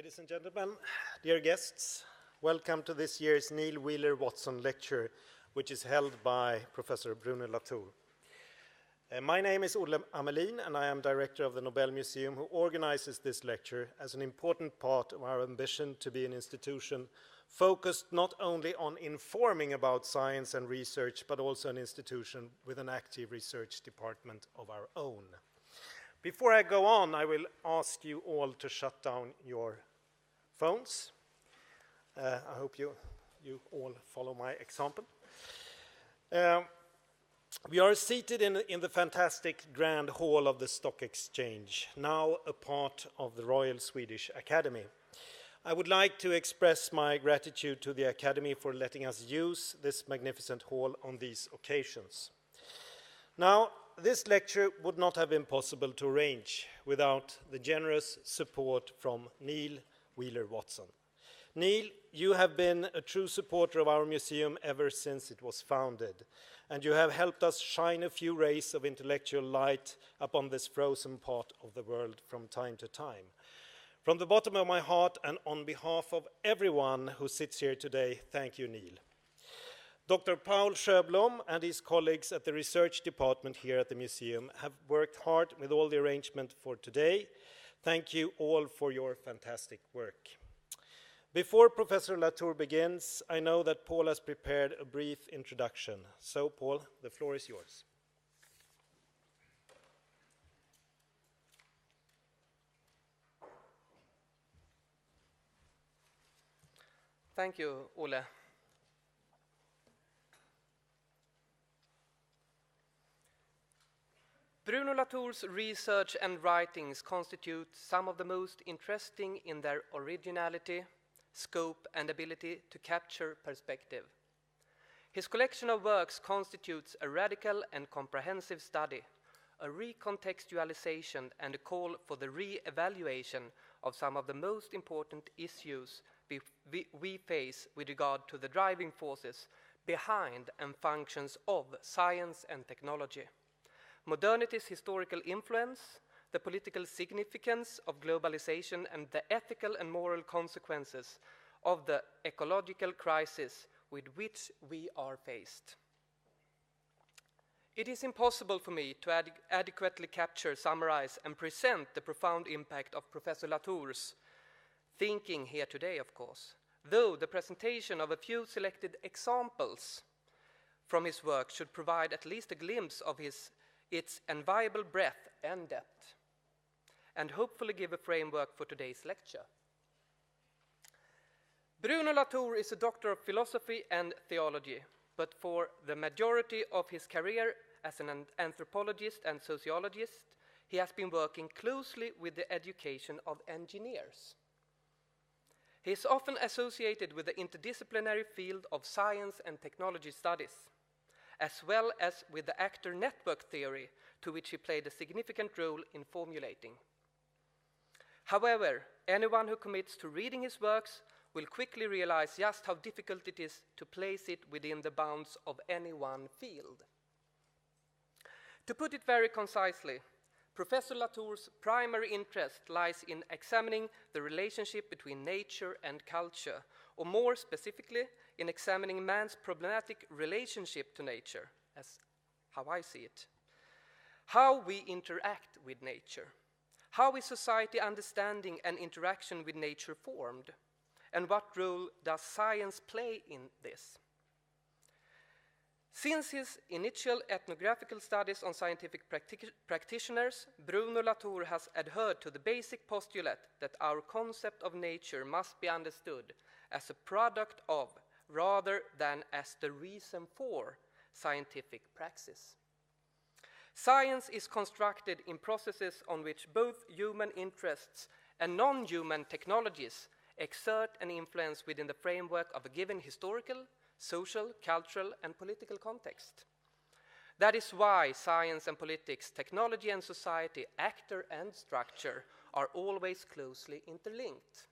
Ladies and gentlemen, dear guests, welcome to this year's Neale Wheeler Watson Lecture, which is held by Professor Bruno Latour. My name is Olov Amelin, and I am director of the Nobel Museum, who organizes this lecture as an important part of our ambition to be an institution focused not only on informing about science and research, but also an institution with an active research department of our own. Before I go on, I will ask you all to shut down your phones. I hope you all follow my example. We are seated in the fantastic grand hall of the Stock Exchange, now a part of the Royal Swedish Academy. I would like to express my gratitude to the Academy for letting us use this magnificent hall on these occasions. Now, this lecture would not have been possible to arrange without the generous support from Neale Wheeler Watson. Neale, you have been a true supporter of our museum ever since it was founded, and you have helped us shine a few rays of intellectual light upon this frozen part of the world from time to time. From the bottom of my heart and on behalf of everyone who sits here today, thank you, Neale. Dr. Paul Sjöblom and his colleagues at the research department here at the museum have worked hard with all the arrangement for today. Thank you all for your fantastic work. Before Professor Latour begins, I know that Paul has prepared a brief introduction. So, Paul, the floor is yours. Thank you, Ole. Bruno Latour's research and writings constitute some of the most interesting in their originality, scope, and ability to capture perspective. His collection of works constitutes a radical and comprehensive study, a recontextualization, and a call for the re-evaluation of some of the most important issues we face with regard to the driving forces behind and functions of science and technology. Modernity's historical influence, the political significance of globalization, and the ethical and moral consequences of the ecological crisis with which we are faced. It is impossible for me to adequately capture, summarize, and present the profound impact of Professor Latour's thinking here today, of course, though the presentation of a few selected examples from his work should provide at least a glimpse of its enviable breadth and depth, and hopefully give a framework for today's lecture. Bruno Latour is a doctor of philosophy and theology, but for the majority of his career as an anthropologist and sociologist, he has been working closely with the education of engineers. He is often associated with the interdisciplinary field of science and technology studies, as well as with the actor network theory, to which he played a significant role in formulating. However, anyone who commits to reading his works will quickly realize just how difficult it is to place it within the bounds of any one field. To put it very concisely, Professor Latour's primary interest lies in examining the relationship between nature and culture, or more specifically, in examining man's problematic relationship to nature, as how I see it. How we interact with nature. How is society understanding and interaction with nature formed? And what role does science play in this? Since his initial ethnographical studies on scientific practitioners, Bruno Latour has adhered to the basic postulate that our concept of nature must be understood as a product of, rather than as the reason for, scientific praxis. Science is constructed in processes on which both human interests and non-human technologies exert an influence within the framework of a given historical, social, cultural, and political context. That is why science and politics, technology and society, actor and structure are always closely interlinked.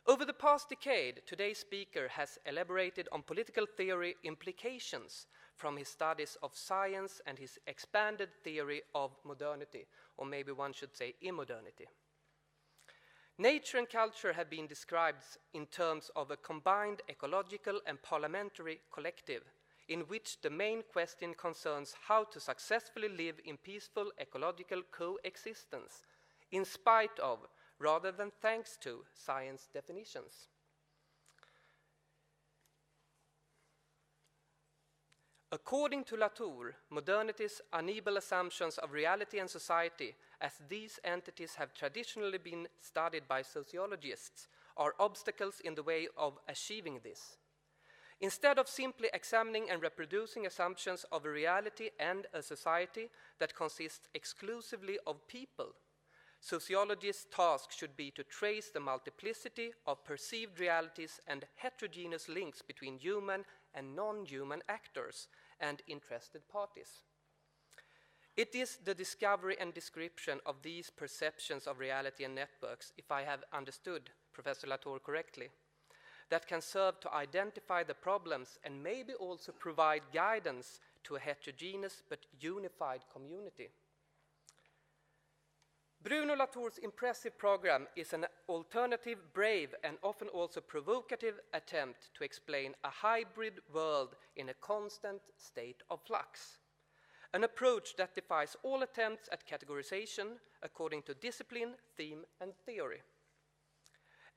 Over the past decade, today's speaker has elaborated on political theory implications from his studies of science and his expanded theory of modernity, or maybe one should say immodernity. Nature and culture have been described in terms of a combined ecological and parliamentary collective, in which the main question concerns how to successfully live in peaceful ecological coexistence, in spite of, rather than thanks to, science definitions. According to Latour, modernity's unequal assumptions of reality and society, as these entities have traditionally been studied by sociologists, are obstacles in the way of achieving this. Instead of simply examining and reproducing assumptions of a reality and a society that consists exclusively of people, sociologists' task should be to trace the multiplicity of perceived realities and heterogeneous links between human and non-human actors and interested parties. It is the discovery and description of these perceptions of reality and networks, if I have understood Professor Latour correctly, that can serve to identify the problems and maybe also provide guidance to a heterogeneous but unified community. Bruno Latour's impressive program is an alternative, brave, and often also provocative attempt to explain a hybrid world in a constant state of flux. An approach that defies all attempts at categorization according to discipline, theme, and theory,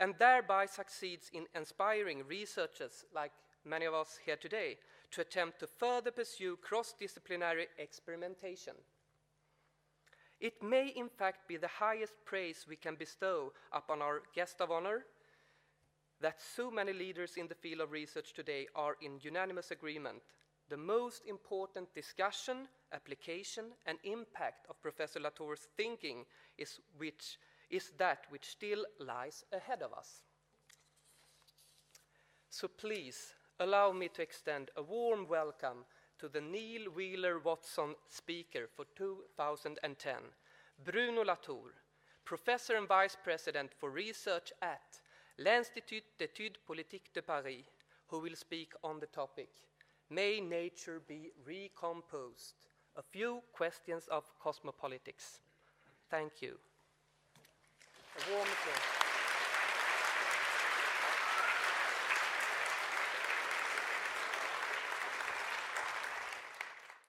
and thereby succeeds in inspiring researchers like many of us here today to attempt to further pursue cross-disciplinary experimentation. It may in fact be the highest praise we can bestow upon our guest of honor that so many leaders in the field of research today are in unanimous agreement. The most important discussion, application, and impact of Professor Latour's thinking is that which still lies ahead of us. So please allow me to extend a warm welcome to the Neale Wheeler Watson speaker for 2010, Bruno Latour, Professor and Vice President for Research at l'Institut d'études politiques de Paris, who will speak on the topic, May Nature Be Recomposed? A few questions of cosmopolitics. Thank you. A warm applause.